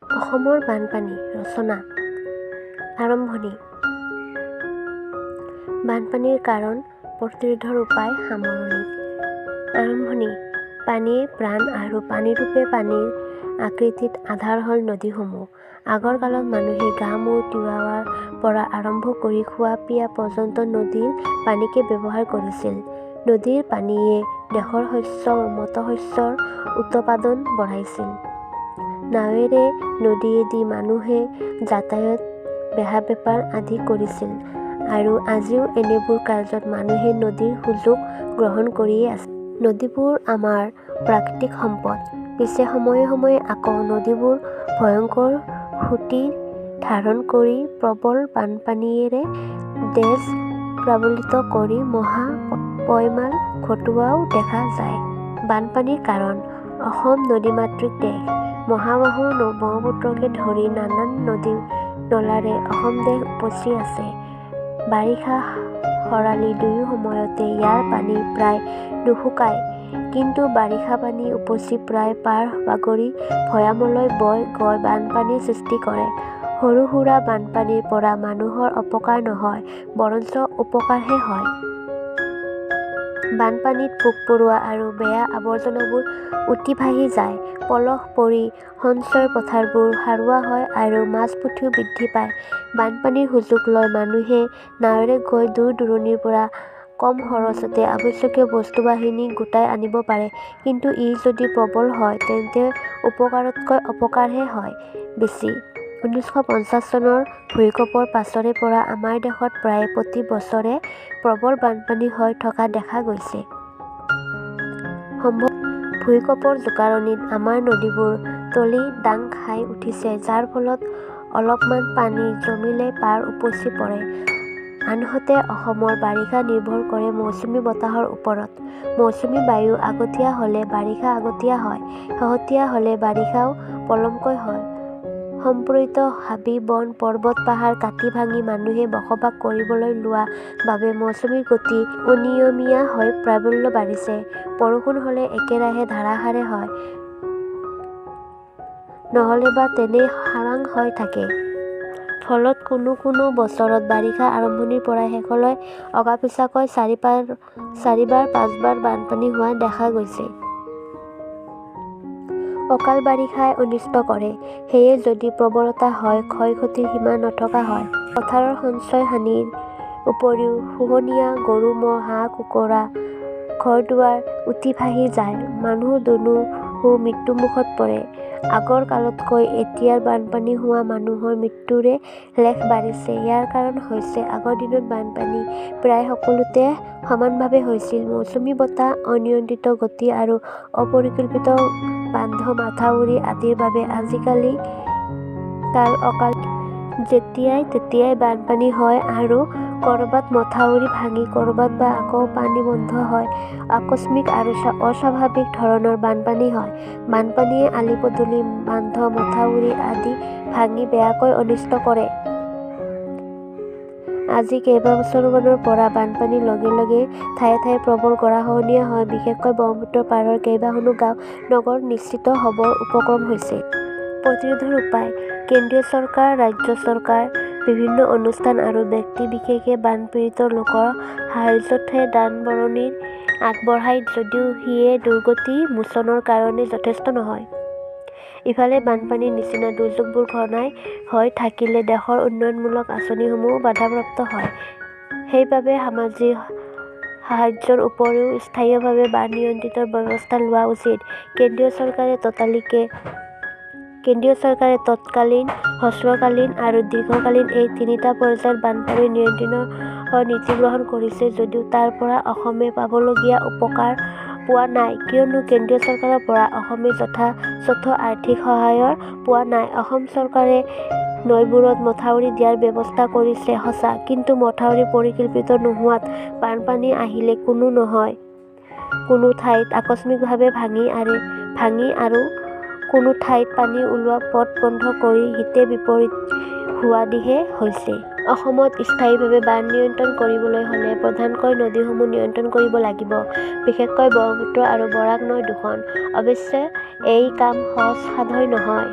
অসমৰ বানপানী ৰচনা আৰম্ভণি। বানপানীৰ কাৰণ, প্ৰতিৰোধৰ উপায়, সামৰণি। আৰম্ভণি। পানীয়ে প্ৰাণ আৰু পানীৰূপে পানীৰ আকৃতিত আধাৰ হ'ল নদীসমূহ। আগৰ কালত মানুহে গা-মূৰ তিওৱাৰ পৰা আৰম্ভ কৰি খোৱা-পিয়া পৰ্যন্ত নদীৰ পানীকে ব্যৱহাৰ কৰিছিল। নদীৰ পানীয়ে দেশৰ মৎস্যৰ উৎপাদন বঢ়াইছিল। নাৱেৰে নদীয়েদি মানুহে যাতায়াত, বেহা-বেপাৰ আদি কৰিছিল আৰু আজিও এনেবোৰ কাৰ্যত মানুহে নদীৰ সুযোগ গ্ৰহণ কৰিয়ে আছে। নদীবোৰ আমাৰ প্ৰাকৃতিক সম্পদ। পিছে সময়ে সময়ে আকৌ নদীবোৰ ভয়ংকৰ সুঁতি ধাৰণ কৰি প্ৰবল বানপানীৰে দেশ প্লাবিত কৰি মহা পয়মাল ঘটোৱাও দেখা যায়। বানপানীৰ কাৰণ। অসম নদীমাতৃক দেশ। মহাবাহু ব্ৰহ্মপুত্ৰকে ধৰি নানান নদী-নলাৰে অসম দেশ উপচি আছে। বাৰিষা খৰালি দুয়ো সময়তে ইয়াৰ পানী প্ৰায় নুশুকায়। কিন্তু বাৰিষা পানী উপচি প্ৰায় পাৰ বাগৰি ভৈয়ামলৈ বৈ গৈ বানপানীৰ সৃষ্টি কৰে। সৰু সুৰা বানপানীৰ পৰা মানুহৰ অপকাৰ নহয়, বৰঞ্চ উপকাৰহে হয়। বানপানীত পোক-পৰুৱা আৰু বেয়া আৱৰ্জনাবোৰ উটি ভাহি যায়। পলস পৰি শস্যৰ পথাৰবোৰ সাৰুৱা হয় আৰু মাছ-পুঠিও বৃদ্ধি পায়। বানপানীৰ সুযোগ লৈ মানুহে নাৱেৰে গৈ দূৰ-দূৰণিৰ পৰা কম খৰচতে আৱশ্যকীয় বস্তু-বাহিনী গোটাই আনিব পাৰে। কিন্তু ই যদি প্ৰবল হয় তেন্তে উপকাৰতকৈ অপকাৰহে হয় বেছি। 1950 চনৰ ভূঁইকঁপৰ পাছৰে পৰা আমাৰ দেশত প্ৰায় প্ৰতি বছৰে প্ৰবল বানপানী হৈ থকা দেখা গৈছে। ভূঁইকঁপৰ জোকাৰণিত আমাৰ নদীবোৰ তলি দাং খাই উঠিছে, যাৰ ফলত অলপমান পানী জমিলে পাৰ উপচি পৰে। আনহাতে অসমৰ বাৰিষা নিৰ্ভৰ কৰে মৌচুমী বতাহৰ ওপৰত। মৌচুমী বায়ু আগতীয়া হ'লে বাৰিষা আগতীয়া হয়, শেহতীয়া হ'লে বাৰিষাও পলমকৈ হয়। সম্প্ৰতি হাবি-বন, পৰ্বত-পাহাৰ কাটি ভাঙি মানুহে বসবাস কৰিবলৈ লোৱা বাবে মৌচুমীৰ গতি অনিয়মীয়া হৈ প্ৰাবল্য বাঢ়িছে। বৰষুণ হ'লে একেৰাহে ধাৰাসাৰে হয়, নহ'লেবা তেনেই খৰাং হৈ থাকে। ফলত কোনো কোনো বছৰত বাৰিষা আৰম্ভণিৰ পৰা শেষলৈ অগা-পিছাকৈ 4-5বাৰ বানপানী হোৱা দেখা গৈছে। অকাল বাৰিষাই অনিষ্ট কৰে। সেয়ে যদি প্ৰবলতা হয়, ক্ষয়-ক্ষতিৰ সীমা নথকা হয়। পথাৰৰ শস্য হানিৰ উপৰিও পোহনীয়া গৰু-ম'হ, হাঁহ-কুকুৰা, ঘৰ-দুৱাৰ উটি ভাহি যায়। মানুহ-দুনুহো মৃত্যুমুখত পৰে। আগৰ কালতকৈ এতিয়াৰ বানপানী হোৱা মানুহৰ মৃত্যুৰে লেখ বাঢ়িছে। ইয়াৰ কাৰণ হৈছে আগৰ দিনত বানপানী প্ৰায় সকলোতে সমানভাৱে হৈছিল। মৌচুমী বতাহ, অনিয়ন্ত্ৰিত গতি আৰু অপৰিকল্পিত বান্ধ-মাথাউৰি আদিৰ বাবে আজিকালি অকাল যেতিয়াই তেতিয়াই বানপানী হয় আৰু ক'ৰবাত মথাউৰি ভাঙি ক'ৰবাত বা আকৌ পানী বন্ধ হৈ আকস্মিক আৰু অস্বাভাৱিক ধৰণৰ বানপানী হয়। বানপানীয়ে আলি-পদূলি, বান্ধ-মথাউৰি আদি ভাঙি বেয়াকৈ অনিষ্ট কৰে। আজি কেইবছৰমানৰ পৰা বানপানীৰ লগে লগে ঠায়ে ঠায়ে প্ৰবল গৰাখহনীয়া হয়। বিশেষকৈ ব্ৰহ্মপুত্ৰৰ পাৰৰ কেইবাখনো গাঁও, নগৰ নিশ্চিত হ'বৰ উপক্ৰম হৈছে। প্ৰতিৰোধৰ উপায়। কেন্দ্ৰীয় চৰকাৰ, ৰাজ্য চৰকাৰ, বিভিন্ন অনুষ্ঠান আৰু ব্যক্তি বিশেষে বানপীড়িত লোকৰ সাহায্যাৰ্থে দান-বৰঙণি আগবঢ়ায় যদিও সিয়ে দুৰ্গতি মোচনৰ কাৰণে যথেষ্ট নহয়। ইফালে বানপানীৰ নিচিনা দুৰ্যোগবোৰ ঘনাই হৈ থাকিলে দেশৰ উন্নয়নমূলক আঁচনিসমূহ বাধাপ্ৰাপ্ত হয়। সেইবাবে সামাজিক সাহায্যৰ উপৰিও স্থায়ীভাৱে বান নিয়ন্ত্ৰণৰ ব্যৱস্থা লোৱা উচিত। কেন্দ্ৰীয় চৰকাৰে তৎকালীন, হ্ৰস্বকালীন আৰু দীৰ্ঘকালীন এই তিনিটা পৰ্যায়ত বানপানী নিয়ন্ত্ৰণৰ নীতি গ্ৰহণ কৰিছে যদিও তাৰ পৰা অসমে পাবলগীয়া উপকাৰ পোৱা নাই, কিয়নো কেন্দ্ৰীয় চৰকাৰৰ পৰা অসমে যথাযথ আৰ্থিক সহায় পোৱা নাই। অসম চৰকাৰে নৈবোৰত মথাউৰি দিয়াৰ ব্যৱস্থা কৰিছে সঁচা, কিন্তু মথাউৰি পৰিকল্পিত নোহোৱাত বানপানী আহিলে কোনো নহয় কোনো ঠাইত আকস্মিকভাৱে ভাঙি আৰু কোনো ঠাইত পানী ওলোৱা পথ বন্ধ কৰি হিতে বিপৰীত হোৱাদিহে হৈছে। অসমত স্থায়ীভাৱে বান নিয়ন্ত্ৰণ কৰিবলৈ হ'লে প্ৰধানকৈ নদীসমূহ নিয়ন্ত্ৰণ কৰিব লাগিব, বিশেষকৈ ব্ৰহ্মপুত্ৰ আৰু বৰাক নৈ দুখন। অৱশ্যে এই কাম সহজ সাধ্য নহয়।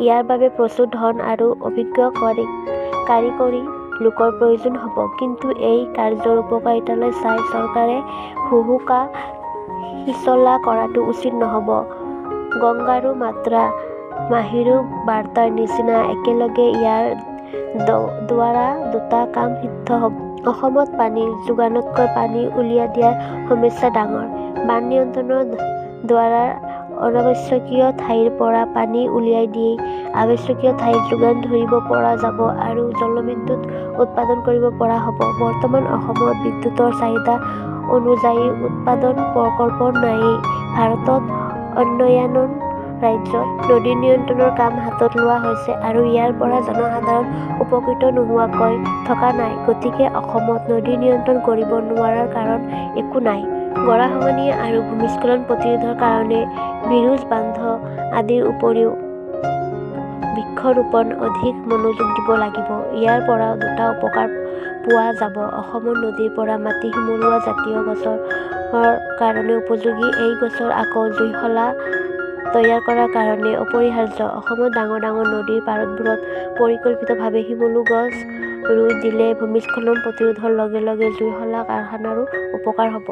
ইয়াৰ বাবে প্ৰচুৰ ধন আৰু অভিজ্ঞ কাৰিকৰী লোকৰ প্ৰয়োজন হ'ব। কিন্তু এই কাৰ্যৰ উপকাৰিতালৈ চাই চৰকাৰে হুহুকা হিচলা কৰাটো উচিত নহ'ব। গংগাৰু মাত্ৰা মাহিৰু বাৰ্তাৰ নিচিনা একেলগে ইয়াৰ দ্বাৰা দুটা কাম সিদ্ধ হ'ব। অসমত পানীৰ যোগানতকৈ পানী উলিয়াই দিয়াৰ সমস্যা ডাঙৰ। বান নিয়ন্ত্ৰণৰ দ্বাৰা অনাৱশ্যকীয় ঠাইৰ পৰা পানী উলিয়াই দি আৱশ্যকীয় ঠাইত যোগান ধৰিব পৰা যাব আৰু জলবিদ্যুৎ উৎপাদন কৰিব পৰা হ'ব। বৰ্তমান অসমত বিদ্যুৎৰ চাহিদা অনুযায়ী উৎপাদন প্ৰকল্প নায়েই। ভাৰতত অন্যান্য ৰাজ্যত নদী নিয়ন্ত্ৰণৰ কাম হাতত লোৱা হৈছে আৰু ইয়াৰ পৰা জনসাধাৰণ উপকৃত নোহোৱাকৈ থকা নাই। গতিকে অসমত নদী নিয়ন্ত্ৰণ কৰিব নোৱাৰাৰ কাৰণ একো নাই। গৰাখহনীয়া আৰু ভূমিস্খলন প্ৰতিৰোধৰ কাৰণে বিৰোজ বান্ধ আদিৰ উপৰিও বৃক্ষৰোপণ অধিক মনোযোগ দিব লাগিব। ইয়াৰ পৰা দুটা উপকাৰ পোৱা যাব। অসমৰ নদীৰ পৰা মাটি শিমলুৱা জাতীয় গছৰ কাৰণে উপযোগী। এই গছৰ আকৌ জুইশলা তৈয়াৰ কৰাৰ কাৰণে অপৰিহাৰ্য। অসমৰ ডাঙৰ ডাঙৰ নদীৰ পাৰবোৰত পৰিকল্পিতভাৱে শিমলু গছ ৰুই দিলে ভূমিস্খলন প্ৰতিৰোধৰ লগে লগে জুইশলা কাৰখানাৰো উপকাৰ হ'ব।